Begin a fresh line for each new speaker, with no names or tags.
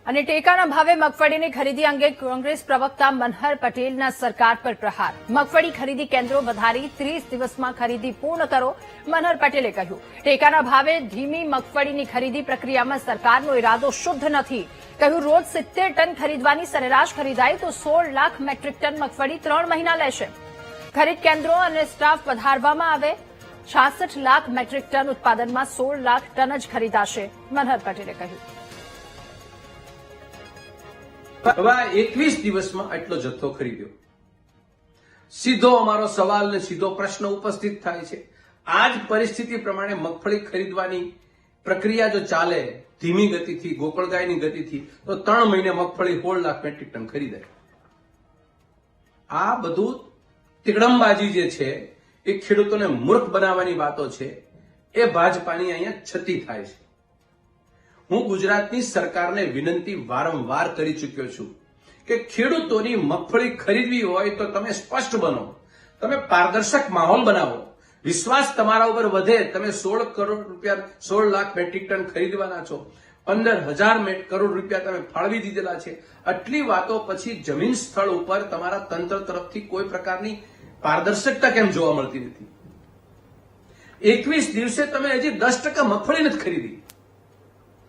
અને ટેકાના ભાવે મગફળીની ખરીદી અંગે કોંગ્રેસ પ્રવક્તા મનહર પટેલના સરકાર પર પ્રહાર. મગફળી ખરીદી કેન્દ્રો વધારી 30 દિવસમાં ખરીદી પૂર્ણ કરો, મનહર પટેલે કહ્યું. ટેકાના ભાવે ધીમી મગફળીની ખરીદી પ્રક્રિયામાં સરકારનો ઇરાદો શુદ્ધ નથી. કહ્યું, રોજ 70 ટન ખરીદવાની સરેરાશ ખરીદાય તો 16 લાખ મેટ્રિક ટન મગફળી 3 મહિના લેશે. ખરીદ કેન્દ્રો અને સ્ટાફ વધારવામાં આવે, 66 લાખ મેટ્રિક ટન ઉત્પાદનમાં 16 લાખ ટન જ ખરીદાશે, મનહર પટેલે કહ્યું.
હવે 21 દિવસમાં આટલો જથ્થો ખરીદ્યો. સીધો અમારો સવાલ ને સીધો પ્રશ્ન ઉપસ્થિત થાય છે. આ જ પરિસ્થિતિ પ્રમાણે મગફળી ખરીદવાની પ્રક્રિયા જો ચાલે ધીમી ગતિથી, ગોકળગાયની ગતિથી, તો 3 મહિને મગફળી 16 લાખ મેટ્રિક ટન ખરીદાય. આ બધું તિકડમબાજી જે છે એ ખેડૂતોને મૂર્ખ બનાવવાની વાતો છે, એ ભાજપાની અહીંયા છતી થાય છે. હું ગુજરાતની સરકારને વિનંતી વારંવાર કરી ચૂક્યો છું કે ખેડૂતોની મગફળી ખરીદવી હોય તો તમે સ્પષ્ટ બનો, તમે પારદર્શક માહોલ બનાવો, વિશ્વાસ તમારા ઉપર વધે. તમે 16 કરોડ રૂપિયા, 16 લાખ મેટ્રિક ટન ખરીદવાના છો, 15,000 કરોડ રૂપિયા તમે ફાળવી દીધેલા છે. આટલી વાતો પછી જમીન સ્થળ ઉપર તમારા તંત્ર તરફથી કોઈ પ્રકારની પારદર્શકતા કેમ જોવા મળતી નથી? 21 દિવસે તમે હજી 10% મગફળી નથી ખરીદી.